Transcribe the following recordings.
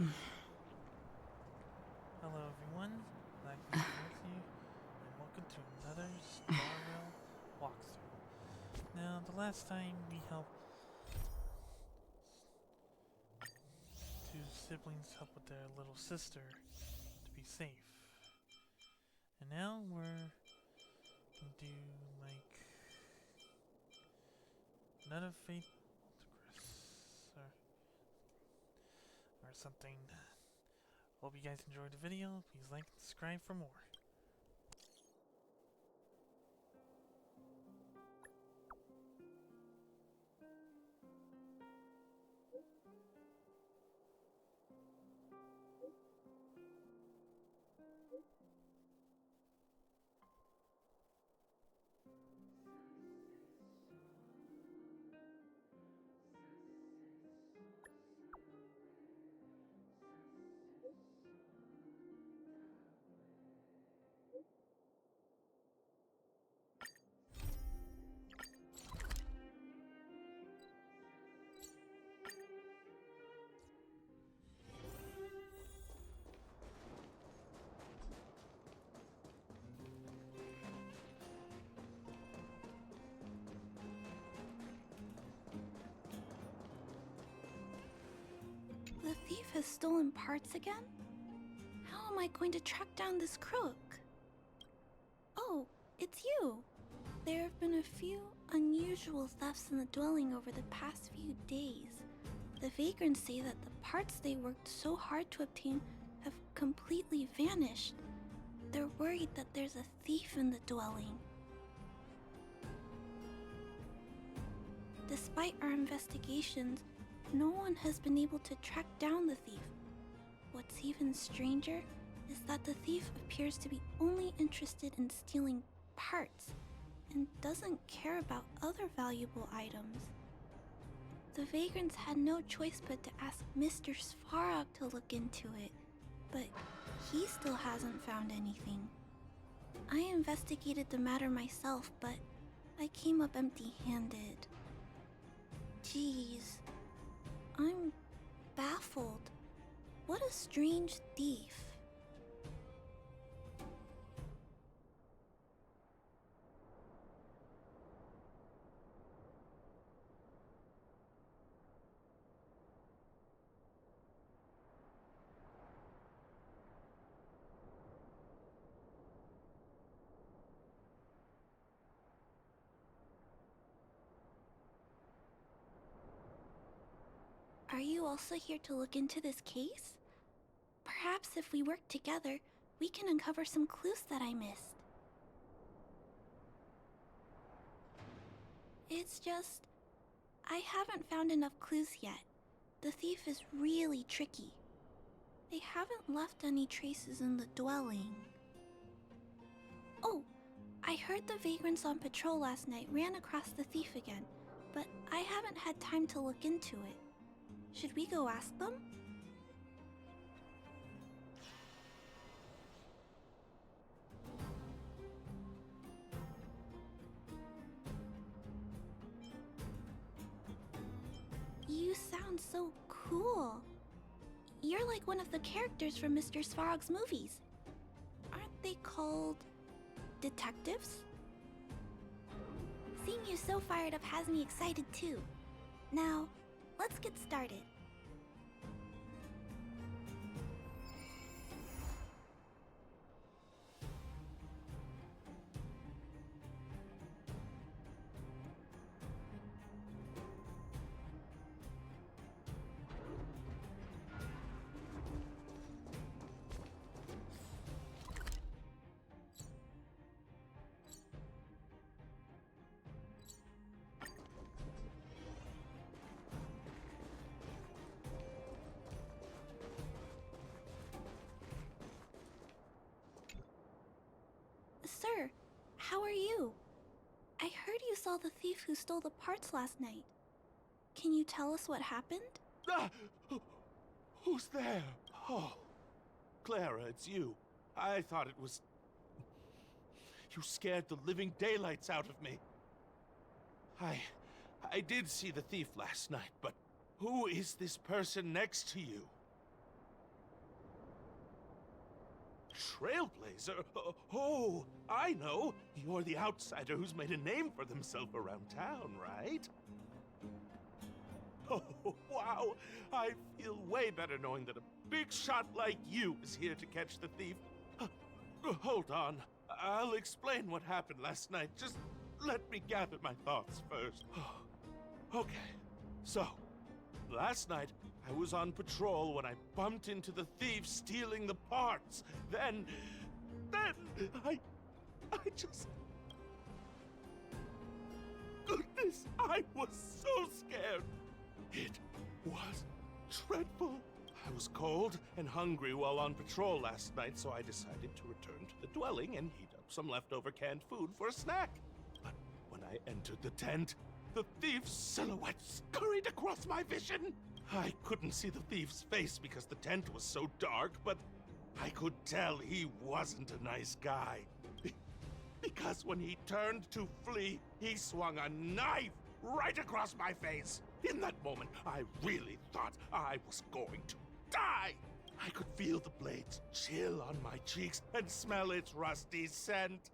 Hello everyone, glad to be with you, and welcome to another Star Rail walkthrough. Now, the last time we helped two siblings help with their little sister to be safe. And now we're gonna do like another fate or something. Hope you guys enjoyed the video. Please like and subscribe for more. The thief has stolen parts again? How am I going to track down this crook? Oh, it's you! There have been a few unusual thefts in the dwelling over the past few days. The vagrants say that the parts they worked so hard to obtain have completely vanished. They're worried that there's a thief in the dwelling. Despite our investigations, no one has been able to track down the thief. What's even stranger is that the thief appears to be only interested in stealing parts and doesn't care about other valuable items. The vagrants had no choice but to ask Mr. Svarog to look into it, but he still hasn't found anything. I investigated the matter myself, but I came up empty-handed. Geez. I'm baffled. What a strange thief. Are you also here to look into this case? Perhaps if we work together, we can uncover some clues that I missed. It's just, I haven't found enough clues yet. The thief is really tricky. They haven't left any traces in the dwelling. Oh, I heard the vagrants on patrol last night ran across the thief again, but I haven't had time to look into it. Should we go ask them? You sound so cool. You're like one of the characters from Mr. Svarog's movies. Aren't they called detectives? Seeing you so fired up has me excited too. Now, let's get started. Sir, how are you? I heard you saw the thief who stole the parts last night. Can you tell us what happened? Ah! Who's there? Oh, Clara, it's you. I thought it was... You scared the living daylights out of me. I did see the thief last night, but who is this person next to you? trailblazer? Oh, I know. You're the outsider who's made a name for themselves around town, right? Oh, wow. I feel way better knowing that a big shot like you is here to catch the thief. Hold on. I'll explain what happened last night. Just let me gather my thoughts first. Okay, so, last night I was on patrol when I bumped into the thief stealing the parts. Then I just... Goodness, I was so scared. It was dreadful. I was cold and hungry while on patrol last night, so I decided to return to the dwelling and heat up some leftover canned food for a snack. But when I entered the tent, the thief's silhouette scurried across my vision. I couldn't see the thief's face because the tent was so dark, but I could tell he wasn't a nice guy. Because when he turned to flee, he swung a knife right across my face. In that moment, I really thought I was going to die. I could feel the blades chill on my cheeks and smell its rusty scent.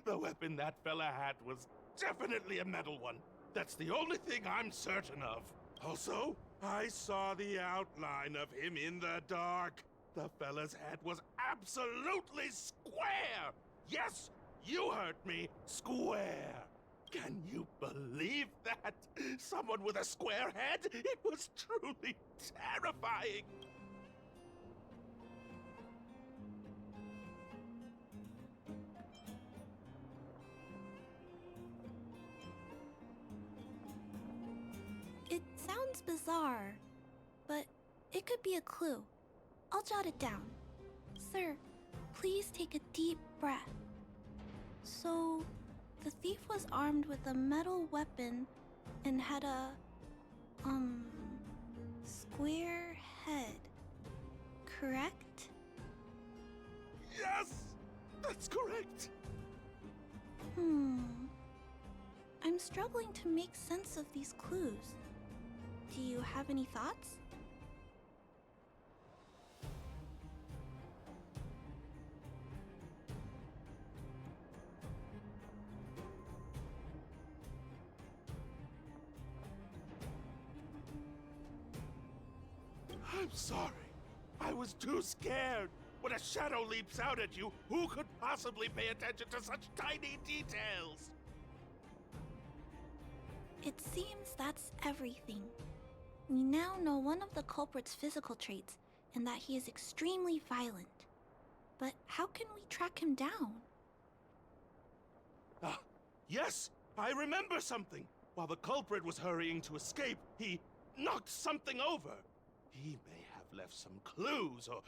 The weapon that fella had was definitely a metal one. That's the only thing I'm certain of. Also, I saw the outline of him in the dark. The fella's head was absolutely square. Yes, you heard me. Square. Can you believe that? Someone with a square head? It was truly terrifying. It sounds bizarre, but it could be a clue. I'll jot it down. Sir, please take a deep breath. So, the thief was armed with a metal weapon and had a, square head, correct? Yes, that's correct. I'm struggling to make sense of these clues. Do you have any thoughts? I'm sorry. I was too scared. When a shadow leaps out at you, who could possibly pay attention to such tiny details? It seems that's everything. We now know one of the culprit's physical traits, and that he is extremely violent. But how can we track him down? Ah, yes, I remember something. While the culprit was hurrying to escape, he knocked something over. He may have left some clues or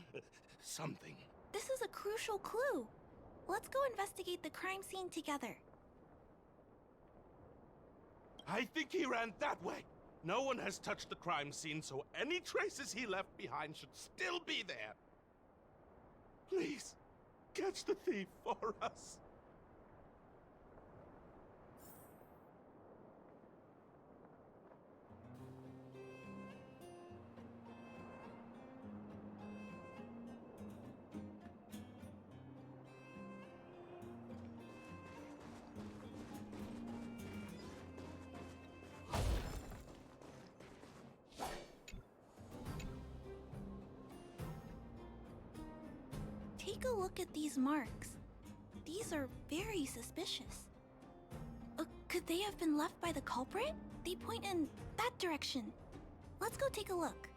something. This is a crucial clue. Let's go investigate the crime scene together. I think he ran that way. No one has touched the crime scene, so any traces he left behind should still be there. Please, catch the thief for us. Take a look at these marks. These are very suspicious. Could they have been left by the culprit? They point in that direction. Let's go take a look.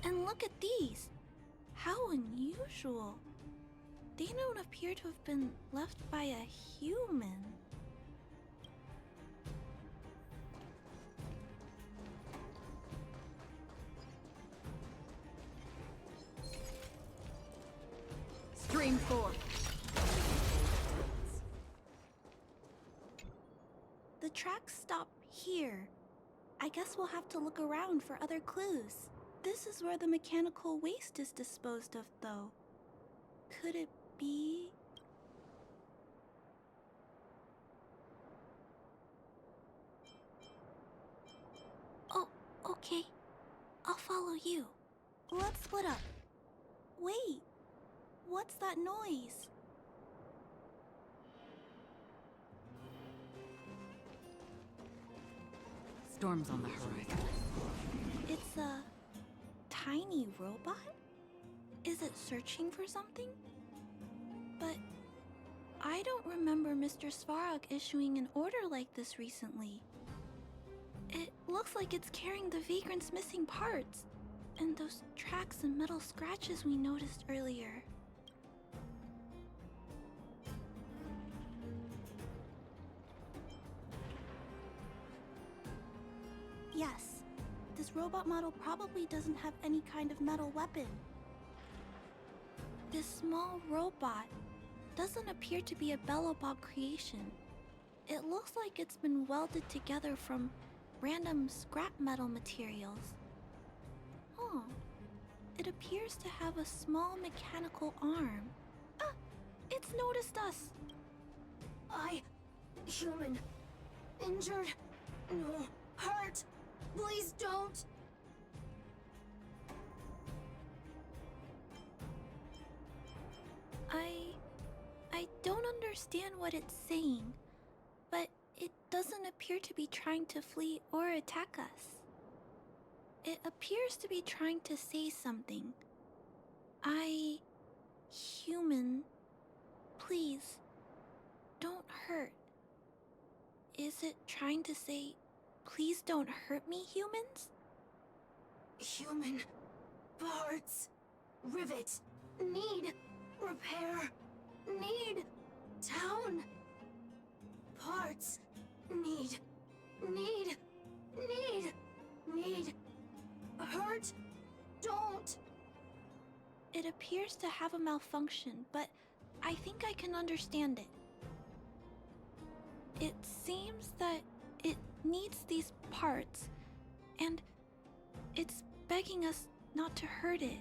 And look at these. How unusual. They don't appear to have been left by a human. Stream 4. The tracks stop here, I guess we'll have to look around for other clues. This is where the mechanical waste is disposed of, though. Could it be... Oh, okay. I'll follow you. Let's split up. Wait, what's that noise? Storm's on the horizon. It's a tiny robot? Is it searching for something? But I don't remember Mr. Svarog issuing an order like this recently. It looks like it's carrying the Vagrant's missing parts, and those tracks and metal scratches we noticed earlier. Yes, this robot model probably doesn't have any kind of metal weapon. This small robot doesn't appear to be a Belobog creation. It looks like it's been welded together from random scrap metal materials. Huh. It appears to have a small mechanical arm. Ah! It's noticed us! Human. Injured. No. Hurt. Please don't. I don't understand what it's saying, but it doesn't appear to be trying to flee or attack us. It appears to be trying to say something. Human, please, don't hurt. Is it trying to say, please don't hurt me, humans? Human. Parts. Rivet. Need. Repair. Need. Town. Parts. Need. Hurt. Don't. It appears to have a malfunction, but I think I can understand it. It seems that it needs these parts, and it's begging us not to hurt it.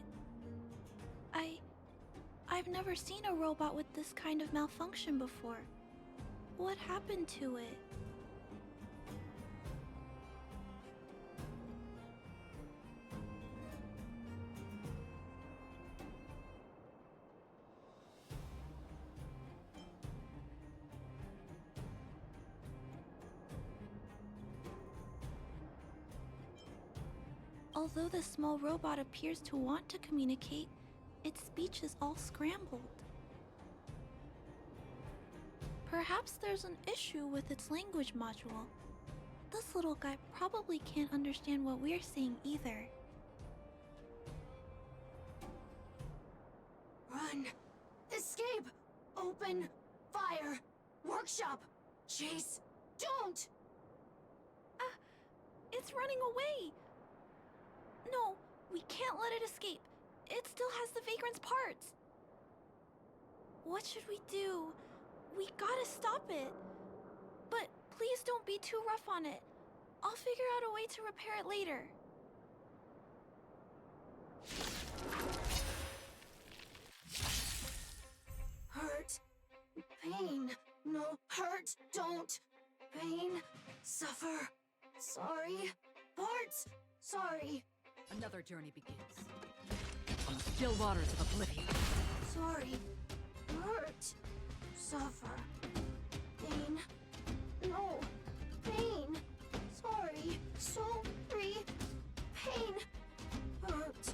I've never seen a robot with this kind of malfunction before. What happened to it? Although the small robot appears to want to communicate, its speech is all scrambled. Perhaps there's an issue with its language module. This little guy probably can't understand what we're saying either. Run. Escape. Open. Fire. Workshop. Chase. Don't. It's running away! No, we can't let it escape. It still has the Vagrant's parts. What should we do? We gotta stop it. But please don't be too rough on it. I'll figure out a way to repair it later. Hurt. Pain. No. Hurt. Don't. Pain. Suffer. Sorry. Parts. Sorry. Another journey begins. On the still waters of oblivion. Sorry. Hurt. Suffer. Pain. No. Pain. Sorry. Sorry. Pain. Hurt.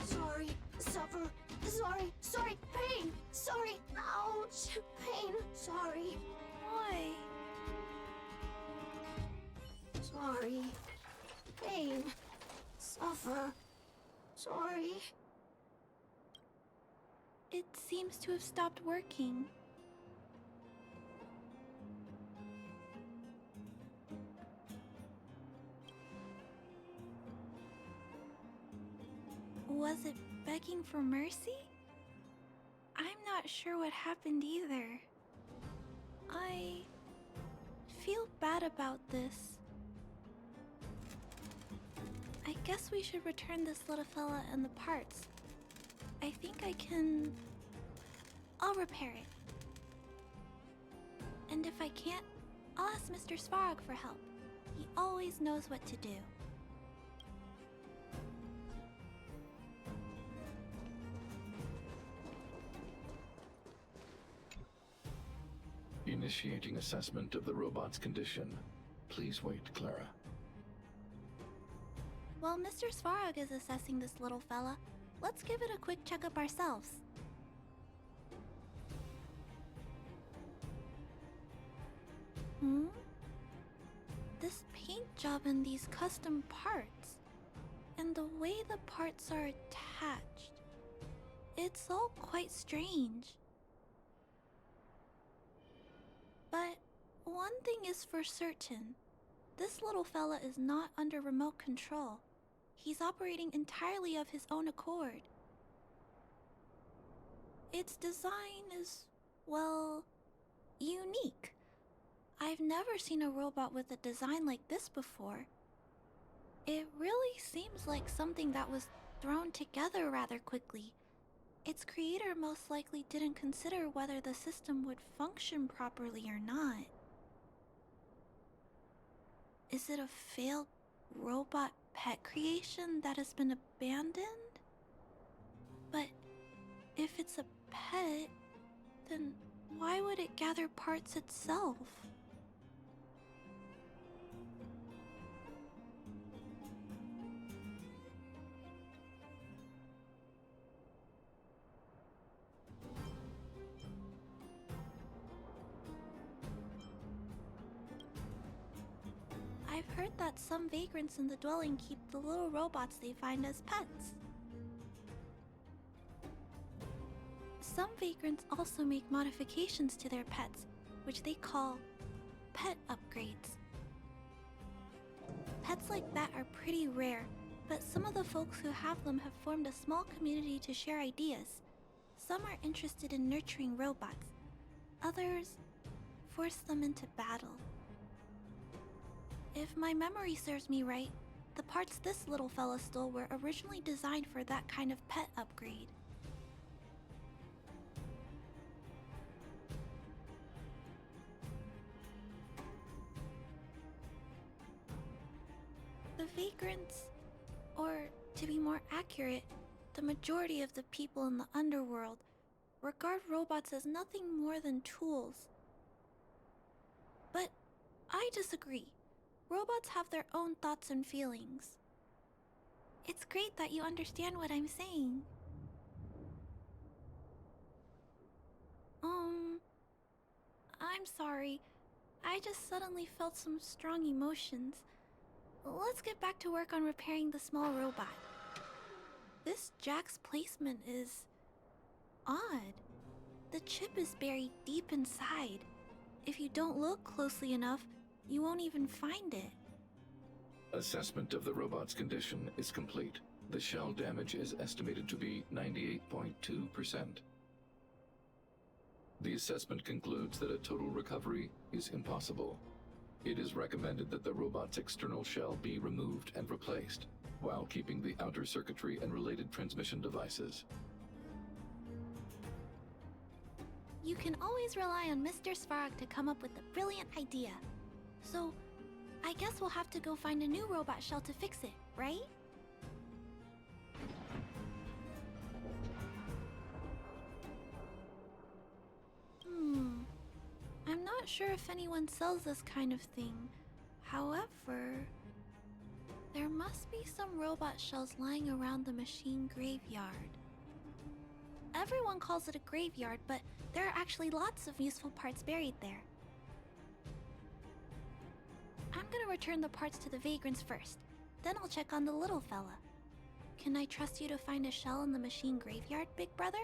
Sorry. Suffer. Sorry. Sorry. Pain. Sorry. Ouch. Pain. Sorry. Why? Sorry. Pain. Suffer. Sorry. It seems to have stopped working. Was it begging for mercy? I'm not sure what happened either. I feel bad about this. guess we should return this little fella and the parts. I think I can... I'll repair it. And if I can't, I'll ask Mr. Svarog for help. He always knows what to do. Initiating assessment of the robot's condition. Please wait, Clara. While Mr. Svarog is assessing this little fella, let's give it a quick checkup ourselves. This paint job and these custom parts, and the way the parts are attached, it's all quite strange. But one thing is for certain, this little fella is not under remote control. He's operating entirely of his own accord. Its design is, well, unique. I've never seen a robot with a design like this before. It really seems like something that was thrown together rather quickly. Its creator most likely didn't consider whether the system would function properly or not. Is it a failed robot pet creation that has been abandoned? But if it's a pet, then why would it gather parts itself? I've heard that some vagrants in the dwelling keep the little robots they find as pets. Some vagrants also make modifications to their pets, which they call pet upgrades. Pets like that are pretty rare, but some of the folks who have them have formed a small community to share ideas. Some are interested in nurturing robots. Others force them into battle. If my memory serves me right, the parts this little fella stole were originally designed for that kind of pet upgrade. The vagrants, or to be more accurate, the majority of the people in the underworld, regard robots as nothing more than tools. But I disagree. Robots have their own thoughts and feelings. It's great that you understand what I'm saying. I'm sorry. I just suddenly felt some strong emotions. Let's get back to work on repairing the small robot. This jack's placement is odd. The chip is buried deep inside. If you don't look closely enough, you won't even find it. Assessment of the robot's condition is complete. The shell damage is estimated to be 98.2%. The assessment concludes that a total recovery is impossible. It is recommended that the robot's external shell be removed and replaced, while keeping the outer circuitry and related transmission devices. You can always rely on Mr. Svarog to come up with a brilliant idea. So, I guess we'll have to go find a new robot shell to fix it, right? I'm not sure if anyone sells this kind of thing. However, there must be some robot shells lying around the machine graveyard. Everyone calls it a graveyard, but there are actually lots of useful parts buried there. I'm gonna return the parts to the vagrants first. Then I'll check on the little fella. Can I trust you to find a shell in the machine graveyard, big brother?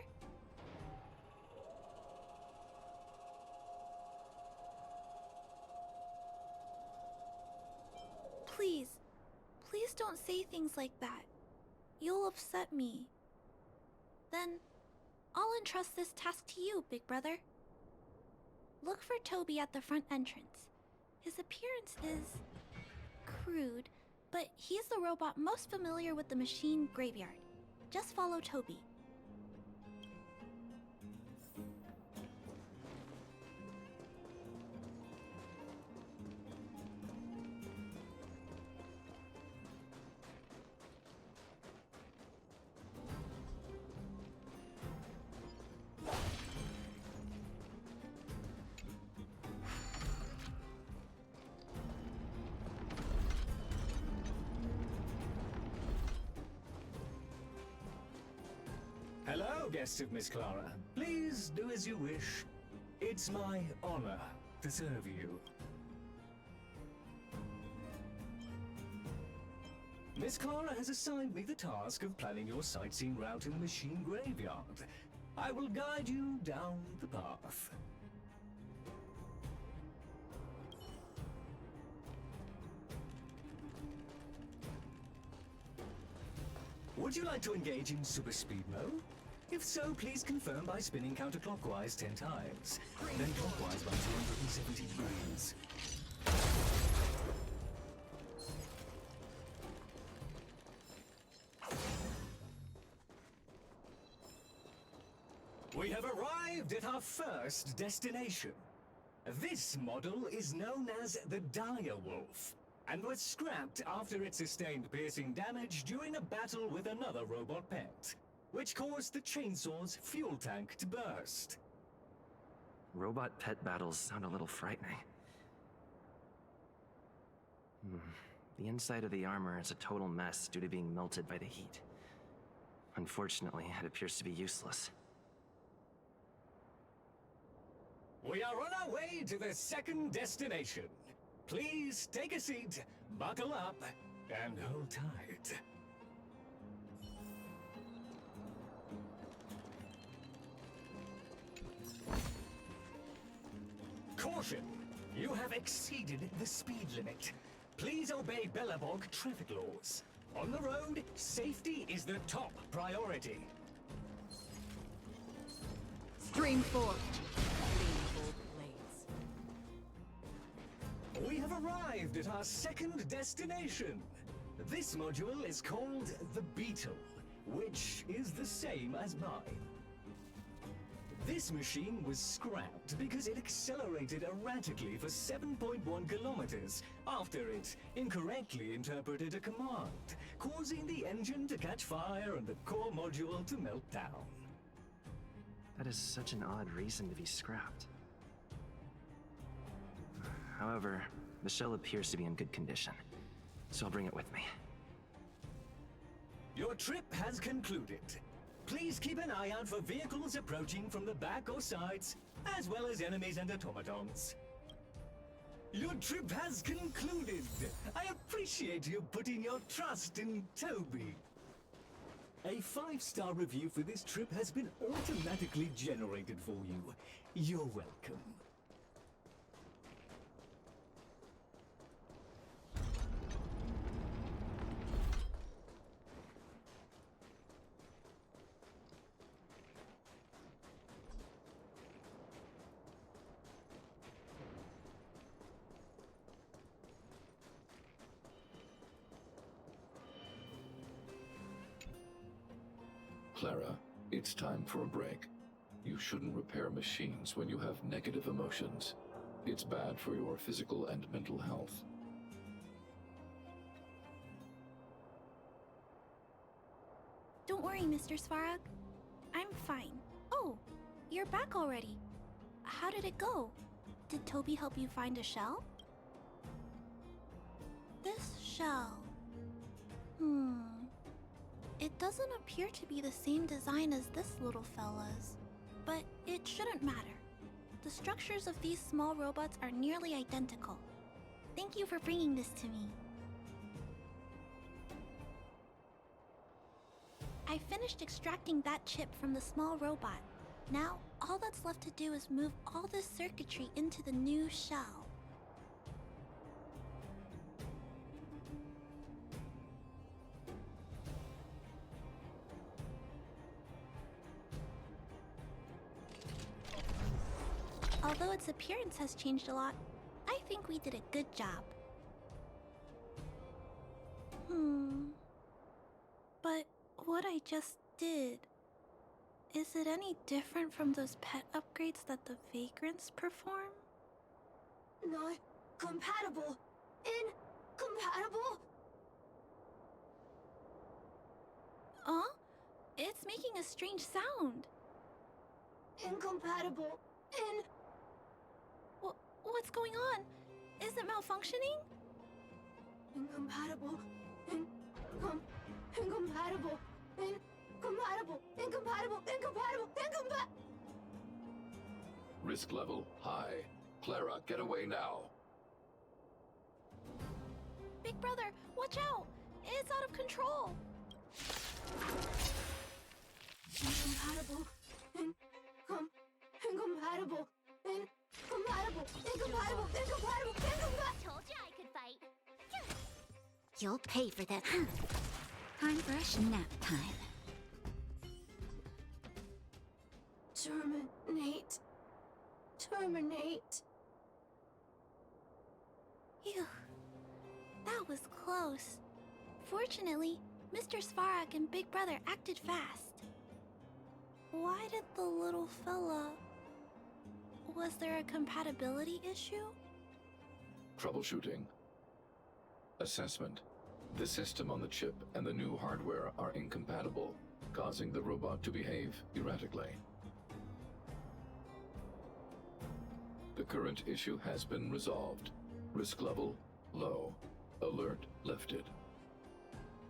Please don't say things like that. You'll upset me. Then, I'll entrust this task to you, big brother. Look for Toby at the front entrance. His appearance is crude, but he's the robot most familiar with the machine graveyard. Just follow Toby. Hello, guests of Miss Clara. Please do as you wish. It's my honor to serve you. Miss Clara has assigned me the task of planning your sightseeing route in the machine graveyard. I will guide you down the path. Would you like to engage in super speed mode? If so, please confirm by spinning counterclockwise 10 times, then clockwise by 270 degrees. We have arrived at our first destination. This model is known as the Dire Wolf, and was scrapped after it sustained piercing damage during a battle with another robot pet, which caused the chainsaw's fuel tank to burst. Robot pet battles sound a little frightening. The inside of the armor is a total mess due to being melted by the heat. Unfortunately, it appears to be useless. We are on our way to the second destination. Please take a seat, buckle up, and hold tight. Caution! You have exceeded the speed limit. Please obey Bellabog traffic laws. On the road, safety is the top priority. Stream forth. Gleamful blades. We have arrived at our second destination. This module is called the Beetle, which is the same as mine. This machine was scrapped because it accelerated erratically for 7.1 kilometers after it incorrectly interpreted a command, causing the engine to catch fire and the core module to melt down. That is such an odd reason to be scrapped. However, the shell appears to be in good condition, so I'll bring it with me. Your trip has concluded. Please keep an eye out for vehicles approaching from the back or sides, as well as enemies and automatons. Your trip has concluded. I appreciate you putting your trust in Toby. A 5-star review for this trip has been automatically generated for you. You're welcome. Clara, it's time for a break. You shouldn't repair machines when you have negative emotions. It's bad for your physical and mental health. Don't worry, Mr. Svarog. I'm fine. Oh, you're back already. How did it go? Did Toby help you find a shell? This shell... It doesn't appear to be the same design as this little fella's. But it shouldn't matter. The structures of these small robots are nearly identical. Thank you for bringing this to me. I finished extracting that chip from the small robot. Now, all that's left to do is move all this circuitry into the new shell. Although its appearance has changed a lot, I think we did a good job. But what I just did, is it any different from those pet upgrades that the vagrants perform? Not compatible. Incompatible? Huh? It's making a strange sound. Incompatible. What's going on? Is it malfunctioning? Incompatible. Incompatible. Risk level high. Clara, get away now. Big brother, watch out! It's out of control! Incompatible. Incompatible. Told you I could fight. You'll pay for that, huh? Time for a nap time. Terminate. Phew. That was close. Fortunately, Mr. Svarak and Big Brother acted fast. Why did the little fella... Was there a compatibility issue? Troubleshooting. Assessment. The system on the chip and the new hardware are incompatible, causing the robot to behave erratically. The current issue has been resolved. Risk level low. Alert lifted.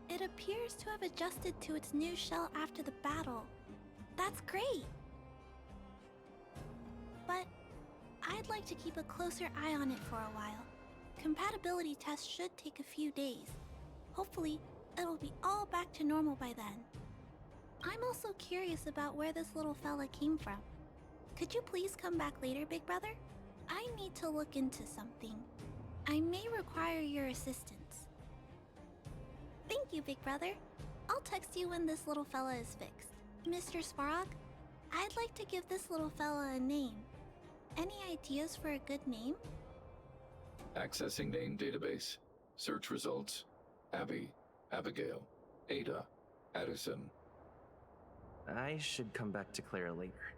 It appears to have adjusted to its new shell after the battle. That's great! But I'd like to keep a closer eye on it for a while. Compatibility tests should take a few days. Hopefully, it'll be all back to normal by then. I'm also curious about where this little fella came from. Could you please come back later, Big Brother? I need to look into something. I may require your assistance. Thank you, Big Brother. I'll text you when this little fella is fixed. Mr. Svarog, I'd like to give this little fella a name. Any ideas for a good name? Accessing name database. Search results. Abby, Abigail, Ada, Addison. I should come back to Clara later.